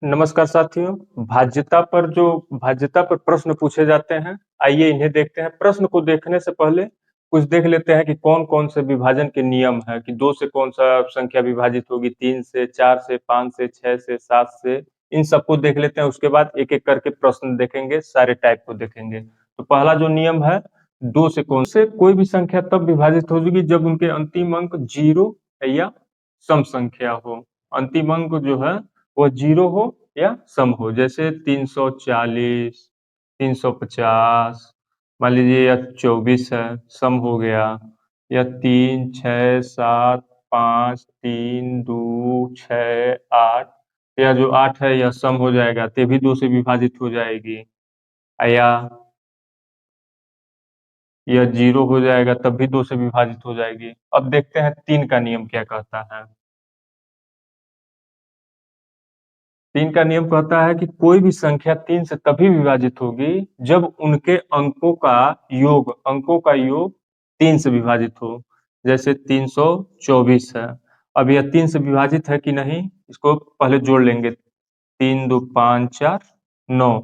नमस्कार साथियों। भाज्यता पर प्रश्न पूछे जाते हैं। आइए इन्हें देखते हैं। प्रश्न को देखने से पहले कुछ देख लेते हैं कि कौन-कौन से विभाजन के नियम हैं कि 2 से कौन-सा संख्या विभाजित होगी, 3 से, 4 से, 5 से, 6 से, 7 से, इन सबको देख लेते हैं। उसके बाद एक-एक करके प्रश्न देखेंगे, सारे टाइप को देखेंगे। तो पहला जो नियम है, 2 से कौन से कोई भी संख्या तब विभाजित होगी जब उनके अंतिम अंक 0 या सम संख्या हो। अंतिम अंक जो है वो 0 हो या सम हो। जैसे 340, 350, मान लीजिए या 24 है, सम हो गया, या 3, 6, 7, 5, 3, 2, 6, 8, या जो 8 है यह सम हो जाएगा, तो ये भी 2 से विभाजित हो जाएगी। या यह 0 हो जाएगा तब भी 2 से विभाजित हो जाएगी। अब देखते हैं 3 का नियम क्या कहता है। 3 का नियम कहता है कि कोई भी संख्या 3 से तभी विभाजित होगी जब उनके अंकों का योग 3 से विभाजित हो। जैसे 324 है। अब यह 3 से विभाजित है कि नहीं, इसको पहले जोड़ लेंगे। 3 2 5 4 9,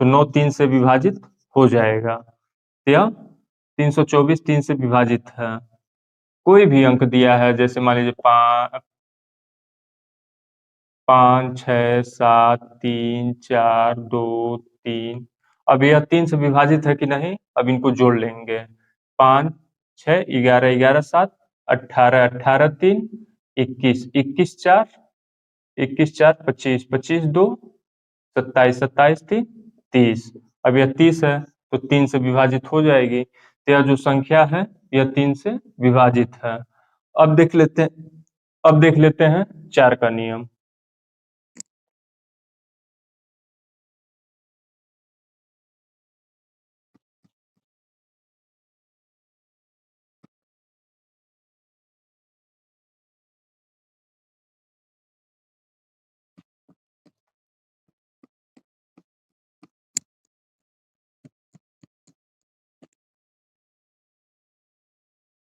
तो 9 3 से विभाजित हो जाएगा। तो यह 324 3 से विभाजित है। कोई भी अंक दिया है, जैसे मान लीजिए 5, 6, 7, 3, 4, 2, 3। अब यह 3 से विभाजित है कि नहीं, अब इनको जोड़ लेंगे। 5, 6, 11, 11, 7, 18, 18, 3, 21, 21, 4, 21, 4, 25, 25, 2, 27, 27, 3, 30। अब यह 30 है, तो 3 से विभाजित हो जाएगी। तो यह जो संख्या है, यह 3 से विभाजित है। अब देख लेते हैं अब देख लेते हैं 4 का नियम।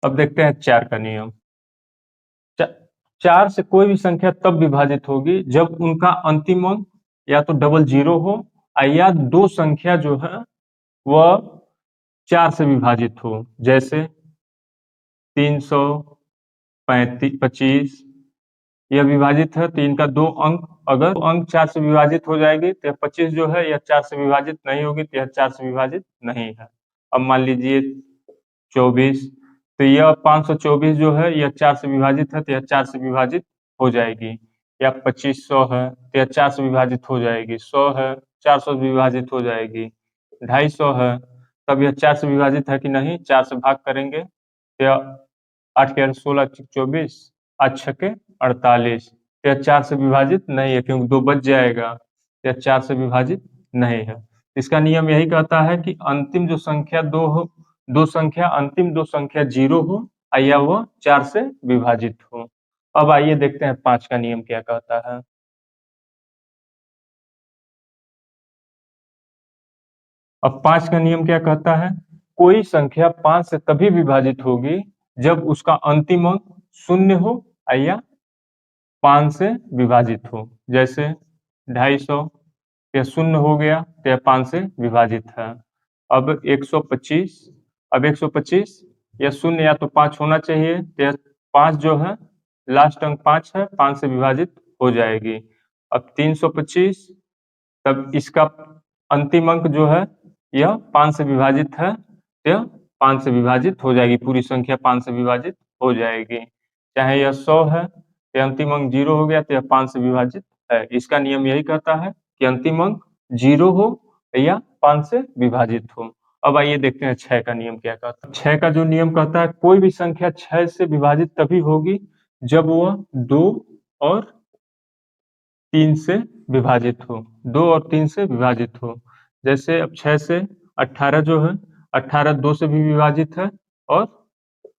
अब देखते हैं 4 का नियम। 4 से कोई भी संख्या तब विभाजित होगी जब उनका अंतिम अंक या तो डबल जीरो हो, या दो संख्या जो है वह 4 से विभाजित हो। जैसे 325 यह विभाजित है, तो इनका दो अंक, अगर अंक 4 से विभाजित हो जाएगी तो 25 जो है यह 4 से विभाजित नहीं होगी, तो यह 4 से विभाजित नहीं है। अब मान लीजिए 24, तो यह 524 जो है यह 4 से विभाजित है, तो यह 4 से विभाजित हो जाएगी। या 2500 है, तो यह 4 से विभाजित हो जाएगी। 100 है, 400 से विभाजित हो जाएगी। 250 है, तब यह 4 से विभाजित है कि नहीं, 4 से भाग करेंगे, तो यह 8 के 16, 24, 8 छके 48। तो यह 4 से विभाजित नहीं है, क्योंकि 2 बच जाएगा। यह 4 से विभाजित नहीं है। इसका नियम यही कहता है कि अंतिम जो संख्या 2 हो, अंतिम दो संख्या 0 हो, या वह 4 से विभाजित हो। अब आइए देखते हैं 5 का नियम क्या कहता है। अब 5 का नियम क्या कहता है, कोई संख्या 5 से तभी विभाजित होगी जब उसका अंतिम अंक 0 हो, या 5 से विभाजित हो। जैसे 250, यह 0 हो गया, तो यह 5 से विभाजित है। अब 125, अब 125 यह 0 या तो 5 होना चाहिए, तो यह 5 जो है, लास्ट अंक 5 है, 5 से विभाजित हो जाएगी। अब 325, तब इसका अंतिम अंक जो है यह 5 से विभाजित है, तो यह 5 से विभाजित हो जाएगी, पूरी संख्या 5 से विभाजित हो जाएगी। चाहे यह 100 है, ये अंतिम अंक 0 हो गया, तो यह 5 से विभाजित है। इसका नियम यही कहता है कि अंतिम अंक 0 हो या 5 से विभाजित हो। अब आइए देखते हैं 6 का नियम क्या कहता है। 6 का जो नियम कहता है, कोई भी संख्या 6 से विभाजित तभी होगी जब वह 2 और 3 से विभाजित हो। 2 और 3 से विभाजित हो। जैसे अब 6 से 18 जो है, 18 2 से भी विभाजित है और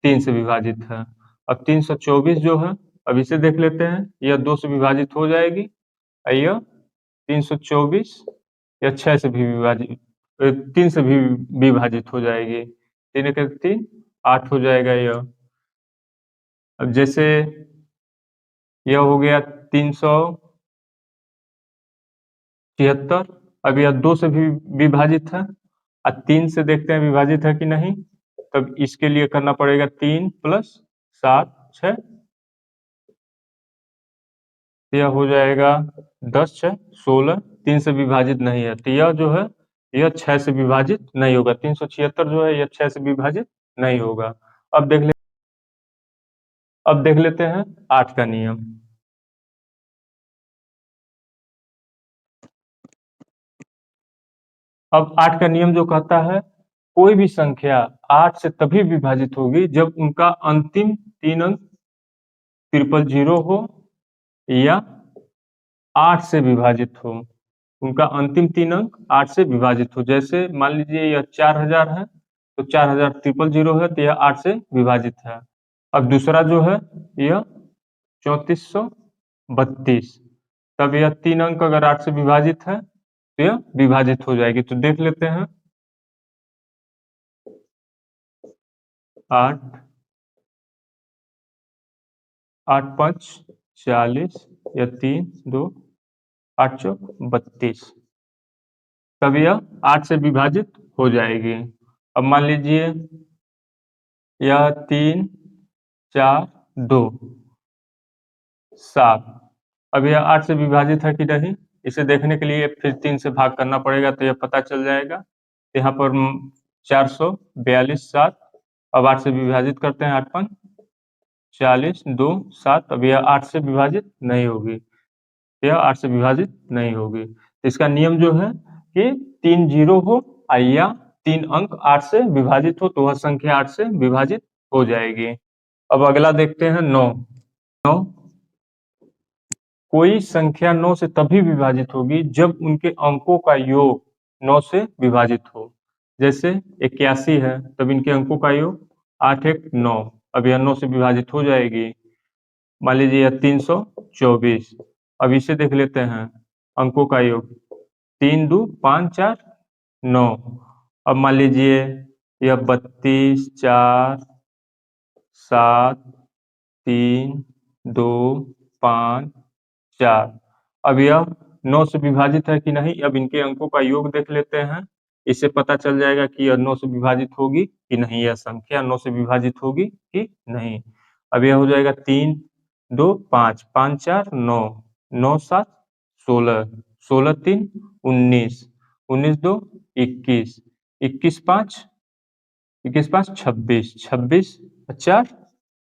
3 से विभाजित है। अब 324 जो है, अब इसे देख लेते हैं, यह 2 से विभाजित हो जाएगी, यह 324 या 6 से भी विभाजित 3 से भी विभाजित हो जाएगी। 3 एक 3, 8 हो जाएगा यह। अब जैसे यह हो गया 76। अब यह 2 से भी विभाजित है और 3 से देखते हैं विभाजित है कि नहीं। तब इसके लिए करना पड़ेगा 3 + 7 6, यह हो जाएगा 10 6 16। 3 से विभाजित नहीं है तो यह जो है यह 6 से विभाजित नहीं होगा। 376 जो है यह 6 से विभाजित नहीं होगा। अब देख लेते हैं 8 का नियम। अब 8 का नियम जो कहता है कोई भी संख्या 8 से तभी विभाजित होगी जब उनका अंतिम 3 अंक 000 हो या 8 से विभाजित हो। उनका अंतिम 3 अंक 8 से विभाजित हो। जैसे मान लीजिए यह 4000 है तो 4000 है तो यह 8 से विभाजित है। अब दूसरा जो है यह 3432, तब यह 3 अंक अगर 8 से विभाजित है तो यह विभाजित हो जाएगी। तो देख लेते हैं 8 8 5 40 या 3 2 8 चौक 32, तब यह 8 से विभाजित हो जाएगी। अब मान लीजिए यह 3 4 2 7, अब यह 8 से विभाजित है कि नहीं इसे देखने के लिए फिर 3 से भाग करना पड़ेगा तो यह पता चल जाएगा। यहाँ पर 442 7, अब 8 से विभाजित करते हैं 8 5 40 2 7, अब यह 8 से विभाजित नहीं होगी, यह 8 से विभाजित नहीं होगी। इसका नियम जो है कि 3 0 हो या 3 अंक 8 से विभाजित हो तो वह संख्या 8 से विभाजित हो जाएगी। अब अगला देखते हैं 9। 9 कोई संख्या 9 से तभी विभाजित होगी जब उनके अंकों का योग 9 से विभाजित हो। जैसे 81 है तब इनके अंकों का योग 8 1 9, अब यह 9 से विभाजित हो जाएगी। मान लीजिए यह 324, अब इसे देख लेते हैं अंकों का योग 3 2 5 4 9, अब मान लीजिए यह 32 4 7 3 2 5 4, अब यह 9 से विभाजित है कि नहीं। अब इनके अंकों का योग देख लेते हैं, इससे पता चल जाएगा कि यह 9 से विभाजित होगी कि नहीं, यह संख्या 9 से विभाजित होगी कि नहीं। अब यह हो जाएगा 3 2 5 5 4 9 9 7 16 16 3 19 19 2 21 21 5 21 5 26 26 4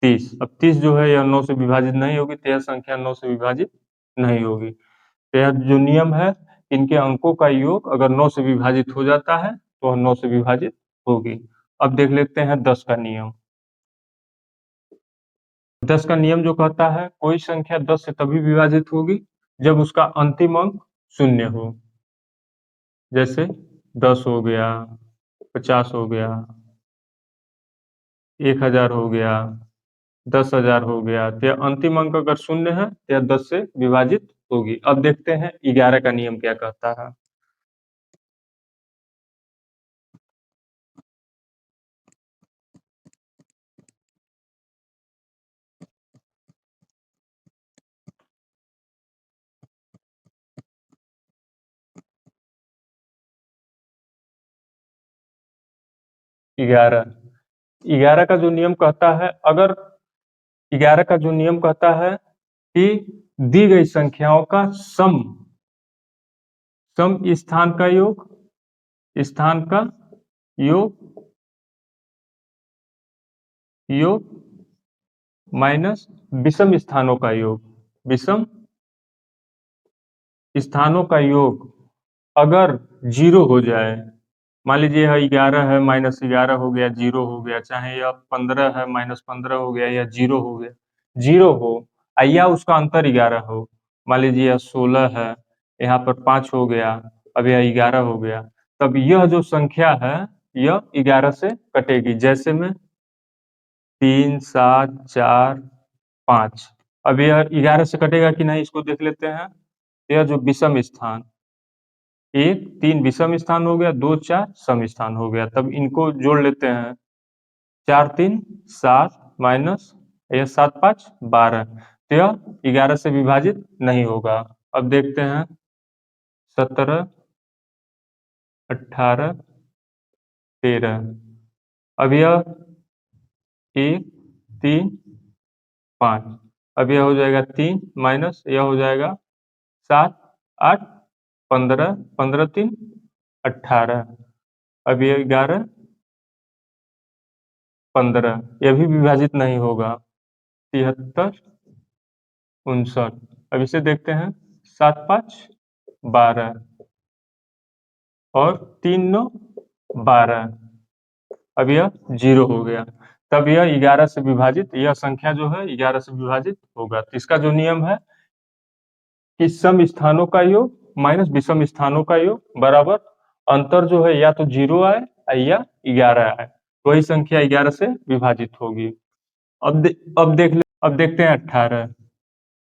30, अब 30 जो है यह 9 से विभाजित नहीं होगी तो यह संख्या 9 से विभाजित नहीं होगी। तो यह जो नियम है इनके अंकों का योग अगर 9 से विभाजित हो जाता है तो वह 9 से विभाजित होगी। अब देख लेते हैं 10 का नियम। 10 का नियम जो कहता है कोई संख्या 10 से तभी विभाजित होगी जब उसका अंतिम अंक 0 हो। जैसे 10 हो गया, 50 हो गया, 1000 हो गया, 10,000 हो गया, तो यह अंतिम अंक अगर 0 है तो यह 10 से विभाजित होगी। अब देखते हैं 11 का नियम क्या कहता है। 11 11 का जो नियम कहता है अगर 11 का जो नियम कहता है कि दी गई संख्याओं का सम स्थान का योग योग माइनस विषम स्थानों का योग, विषम स्थानों का योग अगर 0 हो जाए, मान लीजिए यह 11 है -11 हो गया 0 हो गया, चाहे यह 15 है -15 हो गया या 0 हो गया, 0 हो या उसका अंतर 11 हो। मान लीजिए यह 16 है, यहाँ पर 5 हो गया, अब यह 11 हो गया, तब यह जो संख्या है यह 11 से कटेगी। जैसे में 3 7 4 5, अब यह 11 से कटेगा कि नहीं इसको देख लेते हैं। यह जो विषम स्थान 1 3 विषम स्थान हो गया, 2 4 सम स्थान हो गया, तब इनको जोड़ लेते हैं। 4 3 7 माइनस यह 7 5 12, तो यह 11 से विभाजित नहीं होगा। अब देखते हैं 17, 18, 13। अब यह 1, 3, 5। अब यह हो जाएगा 3 माइनस यह हो जाएगा 7, 8, 15, 15 3, 18। अब ये 11, 15, यह भी विभाजित नहीं होगा। 73, 59। अब इसे देखते हैं, 7 5, 12 और 3 9, 12। अब यह 0 हो गया। तब यह 11 से विभाजित, यह संख्या जो है 11 से विभाजित होगा। तो इसका जो नियम है कि सम स्थानों का योग माइनस विषम स्थानों का योग बराबर अंतर जो है या तो 0 आए या 11 आए, तो वही संख्या 11 से विभाजित होगी। अब देखते हैं 18।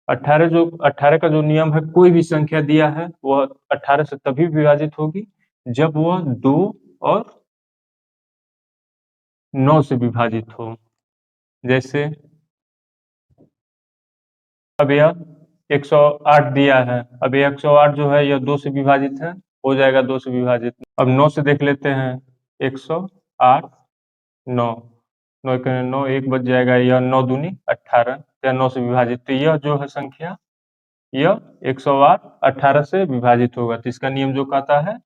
18 का जो नियम है, कोई भी संख्या दिया है वह 18 से तभी विभाजित होगी जब वह 2 और 9 से विभाजित हो। जैसे अब यह 108 दिया है। अब यह 108 जो है यह 2 से विभाजित है, हो जाएगा 2 से विभाजित। अब 9 से देख लेते हैं। 108 9 9 के 9 1 बच जाएगा, यह 9 दूनी 18, यह 9 से विभाजित। तो यह जो है संख्या यह 108 18 से विभाजित होगा। तो इसका नियम जो कहता है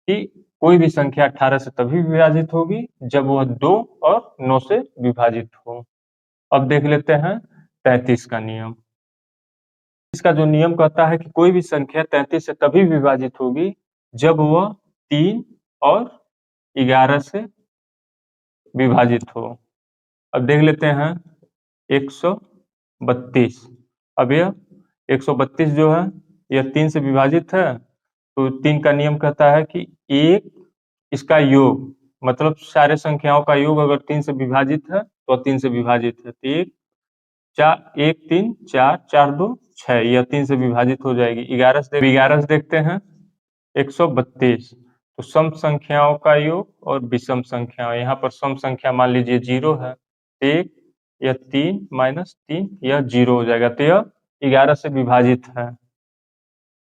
कि कोई भी संख्या 18 से तभी विभाजित होगी जब वह 2 और 9 से विभाजित हो। अब देख लेते हैं 33 का नियम। इसका जो नियम कहता है कि कोई भी संख्या 33 से तभी विभाजित होगी जब वह 3 और 11 से विभाजित हो। अब देख लेते हैं 132। अब यह 132 जो है यह 3 से विभाजित है, तो 3 का नियम कहता है कि 1 इसका योग, मतलब सारे संख्याओं का योग अगर 3 से विभाजित है तो 3 से विभाजित है। तो 1 3 4 4 2 6, यह 3 से विभाजित हो जाएगी। 11 से देखते हैं 132। तो सम संख्याओं का योग और विषम संख्याओं, यहाँ पर सम संख्या मान लीजिए 0 है, 1 यह 3 माइनस 3 यह 0 हो जाएगा। तो यह 11 से विभाजित है।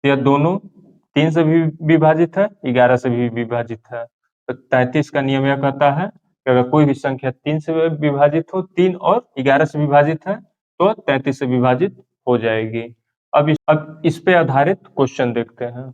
यह दोनों 3 से भी विभाजित है, 11 से भी विभाजित है। तो 33 का नियम यह कहता है कि अगर कोई भी संख्या 3 से विभाजित हो, 3 और 11 से विभाजित है, तो 33 से विभाजित हो जाएगी। अब इस पे आधारित क्वेश्चन देखते हैं।